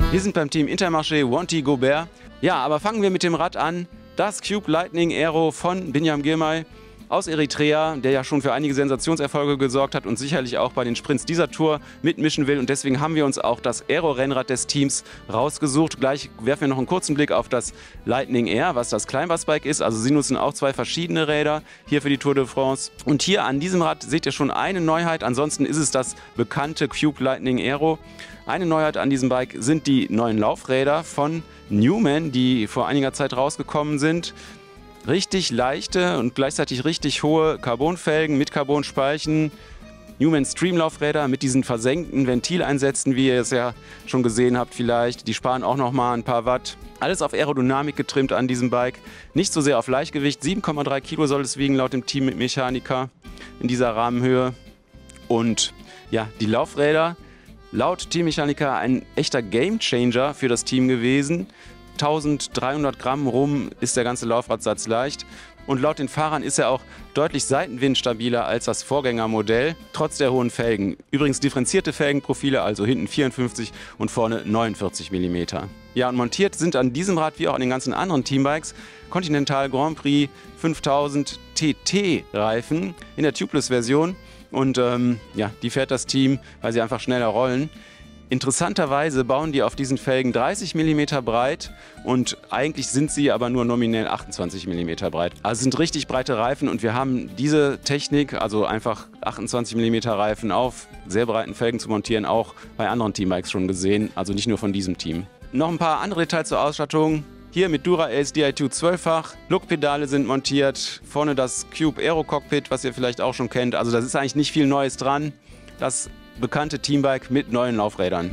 Wir sind beim Team Intermarché Wanty Gobert. Ja, aber fangen wir mit dem Rad an. Das Cube Lightning Aero von Binyam Girmay aus Eritrea, der ja schon für einige Sensationserfolge gesorgt hat und sicherlich auch bei den Sprints dieser Tour mitmischen will. Und deswegen haben wir uns auch das Aero-Rennrad des Teams rausgesucht. Gleich werfen wir noch einen kurzen Blick auf das Lightning Air, was das Kleinbus-Bike ist. Also sie nutzen auch zwei verschiedene Räder hier für die Tour de France. Und hier an diesem Rad seht ihr schon eine Neuheit. Ansonsten ist es das bekannte Cube Lightning Aero. Eine Neuheit an diesem Bike sind die neuen Laufräder von Newman, die vor einiger Zeit rausgekommen sind. Richtig leichte und gleichzeitig richtig hohe Carbonfelgen mit Carbonspeichen. Newman Stream-Laufräder mit diesen versenkten Ventileinsätzen, wie ihr es ja schon gesehen habt vielleicht. Die sparen auch nochmal ein paar Watt. Alles auf Aerodynamik getrimmt an diesem Bike. Nicht so sehr auf Leichtgewicht. 7,3 Kilo soll es wiegen laut dem Teammechaniker in dieser Rahmenhöhe. Und ja, die Laufräder, laut Teammechaniker ein echter Gamechanger für das Team gewesen. 1300 Gramm rum ist der ganze Laufradsatz leicht. Und laut den Fahrern ist er auch deutlich seitenwindstabiler als das Vorgängermodell, trotz der hohen Felgen. Übrigens differenzierte Felgenprofile, also hinten 54 und vorne 49 mm. Ja, und montiert sind an diesem Rad, wie auch an den ganzen anderen Teambikes, Continental Grand Prix 5000 TT Reifen in der Tubeless-Version. Und ja, die fährt das Team, weil sie einfach schneller rollen. Interessanterweise bauen die auf diesen Felgen 30 mm breit und eigentlich sind sie aber nur nominell 28 mm breit. Also sind richtig breite Reifen und wir haben diese Technik, also einfach 28 mm Reifen auf sehr breiten Felgen zu montieren, auch bei anderen Teambikes schon gesehen, also nicht nur von diesem Team. Noch ein paar andere Details zur Ausstattung. Hier mit Dura-Ace Di2 12-fach, Lookpedale sind montiert, vorne das Cube Aero Cockpit, was ihr vielleicht auch schon kennt. Also da ist eigentlich nicht viel Neues dran. Das bekannte Teambike mit neuen Laufrädern.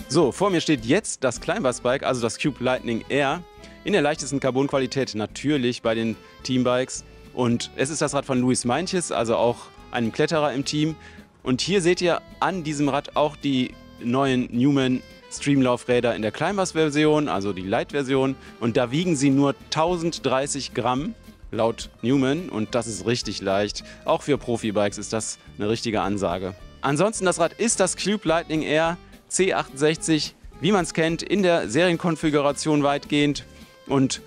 So, vor mir steht jetzt das Kleinbus-Bike, also das Cube Lightning Air, in der leichtesten Carbonqualität natürlich bei den Teambikes. Und es ist das Rad von Luis Meintjes, also auch einem Kletterer im Team. Und hier seht ihr an diesem Rad auch die neuen Newman Stream-Laufräder in der Kleinbus-Version, also die Light-Version. Und da wiegen sie nur 1030 Gramm. Laut Newman, und das ist richtig leicht. Auch für Profi-Bikes ist das eine richtige Ansage. Ansonsten, das Rad ist das Cube Lightning Air C68, wie man es kennt, in der Serienkonfiguration weitgehend. Und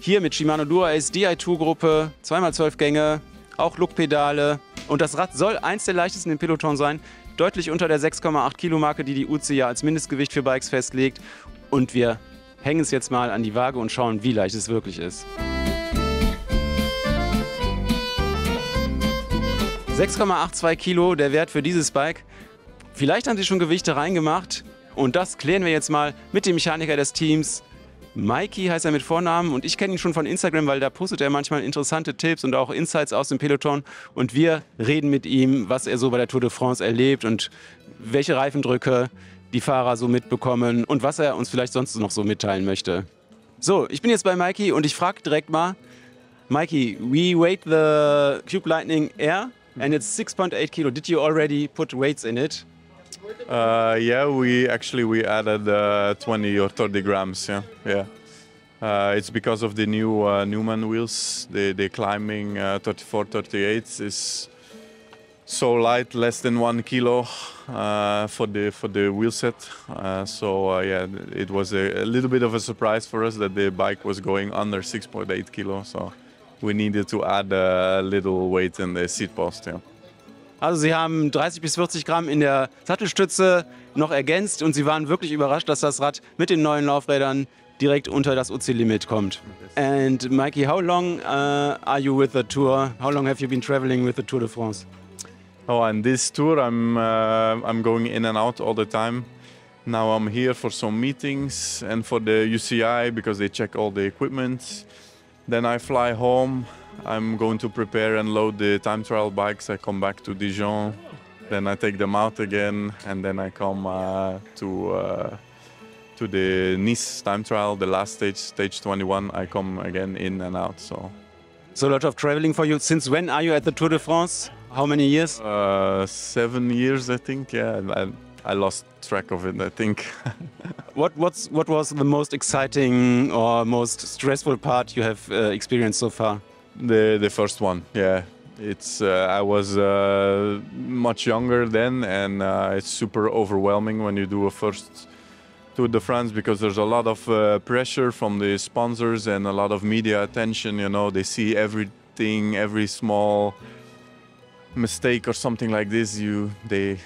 hier mit Shimano Dura-Ace Di2-Gruppe, 2x12 Gänge, auch Lookpedale. Und das Rad soll eins der leichtesten im Peloton sein, deutlich unter der 6,8 Kilo Marke, die die UCI ja als Mindestgewicht für Bikes festlegt. Und wir hängen es jetzt mal an die Waage und schauen, wie leicht es wirklich ist. 6,82 Kilo, der Wert für dieses Bike. Vielleicht haben sie schon Gewichte reingemacht und das klären wir jetzt mal mit dem Mechaniker des Teams. Mikey heißt er mit Vornamen und ich kenne ihn schon von Instagram, weil da postet er manchmal interessante Tipps und auch Insights aus dem Peloton. Und wir reden mit ihm, was er so bei der Tour de France erlebt und welche Reifendrücke die Fahrer so mitbekommen und was er uns vielleicht sonst noch so mitteilen möchte. So, ich bin jetzt bei Mikey und ich frage direkt mal, Mikey, we weighed the Cube Lightning Air. And it's 6.8 kilo. Did you already put weights in it? Yeah, we added 20 or 30 grams. Yeah. It's because of the new Newman wheels. The climbing 34, 38 is so light, less than 1 kilo for the wheel set. Yeah, it was a little bit of a surprise for us that the bike was going under 6.8 kilo. So we needed to add a little weight in the seat post. Yeah. Also sie haben 30 bis 40 Gramm in der Sattelstütze noch ergänzt und sie waren wirklich überrascht, dass das Rad mit den neuen Laufrädern direkt unter das UCI-Limit kommt. And Mikey, how long are you with the tour? How long have you been traveling with the Tour de France? Oh, and this tour I'm going in and out all the time. Now I'm here for some meetings and for the UCI because they check all the equipment. Then I fly home. I'm going to prepare and load the time trial bikes. I come back to Dijon. Then I take them out again, and then I come to the Nice time trial, the last stage 21. I come again in and out. So a lot of traveling for you. Since when are you at the Tour de France? How many years? 7 years, I think. Yeah, I lost track of it, I think. What was the most exciting or most stressful part you have experienced so far? The first one, yeah. It's I was much younger then, and it's super overwhelming when you do a first Tour de France because there's a lot of pressure from the sponsors and a lot of media attention. You know, they see everything, every small mistake or something like this. They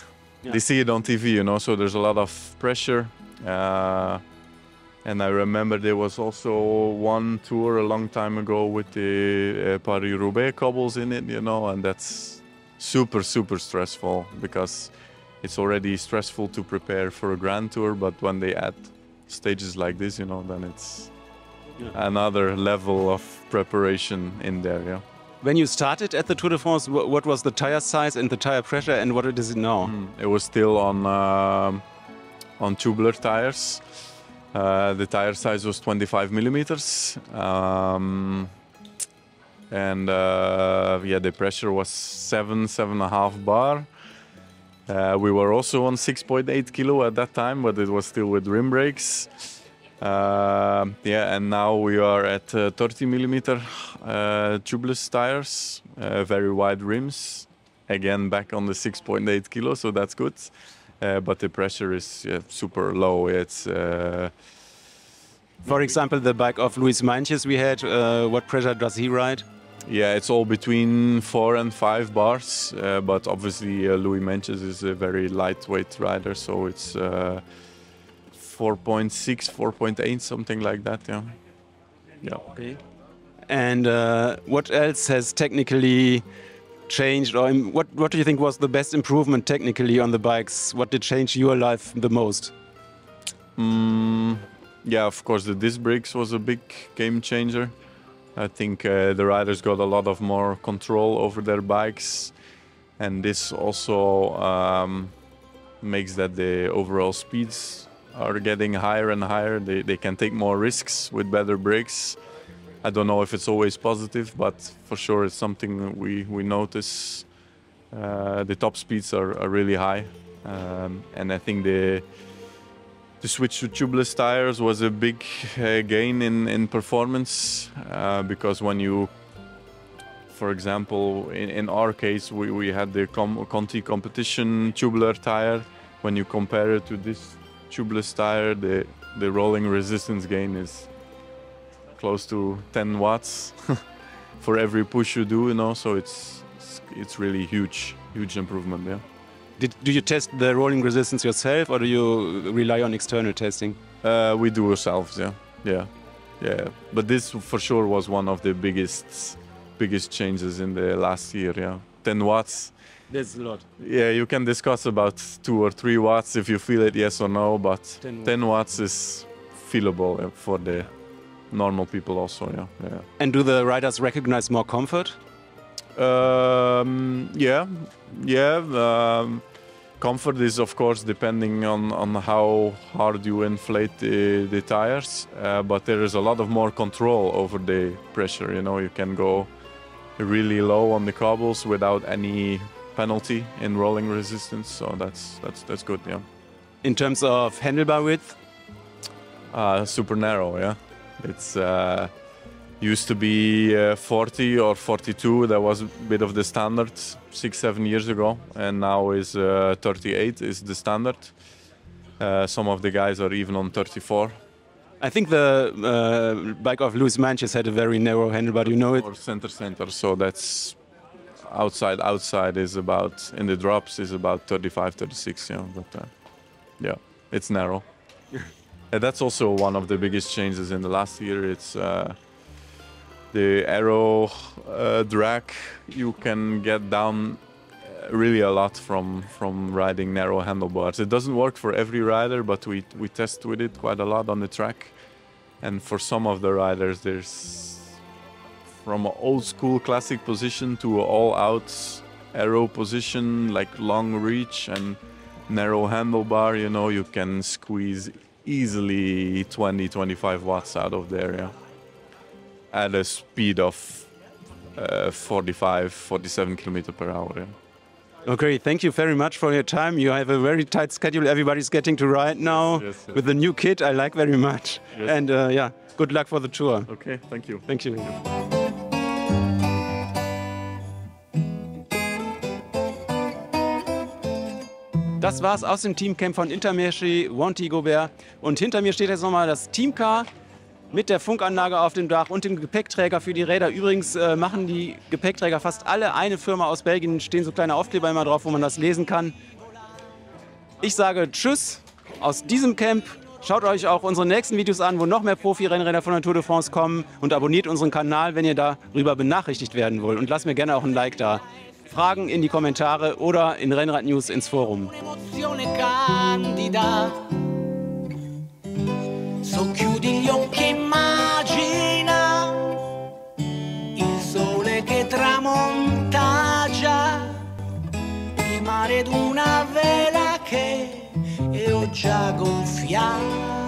see it on TV. You know, so there's a lot of pressure. And I remember there was also one tour a long time ago with the Paris-Roubaix cobbles in it, you know, and that's super, super stressful because it's already stressful to prepare for a Grand Tour, but when they add stages like this, you know, then it's another level of preparation in there, yeah. When you started at the Tour de France, what was the tire size and the tire pressure, and what is it now? It was still on tubular tires. The tire size was 25 millimeters, and the pressure was 7.5 bar. We were also on 6.8 kilo at that time, but it was still with rim brakes. And now we are at 30 millimeter tubeless tires, very wide rims. Again, back on the 6.8 kilo, so that's good. But the pressure is super low. It's for example, the bike of Luis Meintjes we had. What pressure does he ride? Yeah, it's all between 4 and 5 bars. But obviously, Luis Meintjes is a very lightweight rider, so it's 4.6, 4.8, something like that. Yeah. Okay. And what else has technically changed, or what do you think was the best improvement technically on the bikes? What did change your life the most? Yeah, of course, the disc brakes was a big game changer. I think the riders got a lot of more control over their bikes, and this also makes that the overall speeds are getting higher and higher. They can take more risks with better brakes. I don't know if it's always positive, but for sure it's something we notice. The top speeds are really high, and I think the switch to tubeless tires was a big gain in performance because when you, for example, in our case, we had the Conti competition tubular tire. When you compare it to this tubeless tire, the rolling resistance gain is close to 10 watts for every push you do, you know, so it's really huge improvement, yeah. Do you test the rolling resistance yourself, or do you rely on external testing? We do ourselves, yeah. But this for sure was one of the biggest changes in the last year, yeah. 10 watts. That's a lot. Yeah, you can discuss about 2 or 3 watts if you feel it, yes or no, but 10 watts is feelable for the normal people also, yeah. And do the riders recognize more comfort? Yeah. Comfort is, of course, depending on how hard you inflate the tires, but there is a lot of more control over the pressure. You know, you can go really low on the cobbles without any penalty in rolling resistance, so that's good, yeah. In terms of handlebar width? Super narrow, yeah. It's used to be 40 or 42. That was a bit of the standard 6-7 years ago, and now is 38 is the standard. Some of the guys are even on 34. I think the bike of Luis Meintjes had a very narrow handlebar. Do you know it? Or center, so that's outside is about, in the drops is about 35, 36, yeah, but yeah, it's narrow. And that's also one of the biggest changes in the last year. It's the aero drag. You can get down really a lot from riding narrow handlebars. It doesn't work for every rider, but we test with it quite a lot on the track. And for some of the riders, there's from an old school classic position to an all-out aero position, like long reach and narrow handlebar. You know, you can squeeze easily 20-25 watts out of there, yeah, at a speed of 45-47 kilometers per hour. Yeah. Okay, thank you very much for your time. You have a very tight schedule. Everybody's getting to ride now yes. With the new kit. I like very much. Yes. And yeah, good luck for the tour. Okay, thank you. Thank you. Das war's aus dem Teamcamp von Intermarché Wanty Gobert. Und hinter mir steht jetzt nochmal das Teamcar mit der Funkanlage auf dem Dach und dem Gepäckträger für die Räder. Übrigens machen die Gepäckträger fast alle eine Firma aus Belgien. Stehen so kleine Aufkleber immer drauf, wo man das lesen kann. Ich sage Tschüss aus diesem Camp. Schaut euch auch unsere nächsten Videos an, wo noch mehr Profi-Rennräder von der Tour de France kommen. Und abonniert unseren Kanal, wenn ihr darüber benachrichtigt werden wollt. Und lasst mir gerne auch ein Like da. Fragen in die Kommentare oder in Rennrad News ins Forum. Socchiudi gli occhi, immagina il sole che tramonta già, il mare d'una vela che ho già gonfiato.